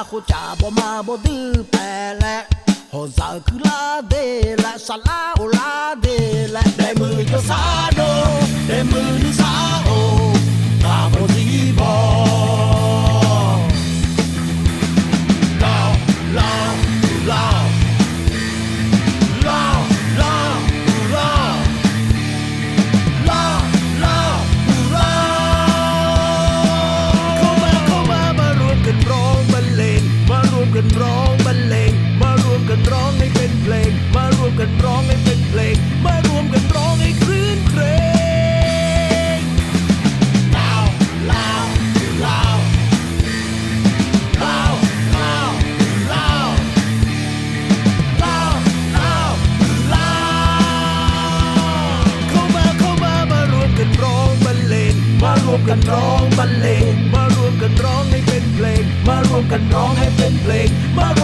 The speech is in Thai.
โคจ่าบ่มาบ่ดื้อแปรและโหซาคือลาเดและซาลาโอลาเดและได้มือก็ซาโดได้มือที่ซาโอตาบ่ดีบ่ลาวลาวลาวลาวลาวลาวลาวลาวลาวเข้ามามารวมกันร้องบรรเลงมารวมกันร้องบรรเลงมารวมกันร้องให้เป็นเพลงมารวมกันร้องให้เป็นเพลงมารวมกันร้องให้คลื่นเครงลาวลาวลาวลาวลาวลาวลาวลาวลาวเข้ามามารวมกันร้องบรรเลงมารวมกันร้องบรรเลงมารวมกันร้องให้เป็นเพลงมารวมกันร้องให้เป็นเพลงมารวม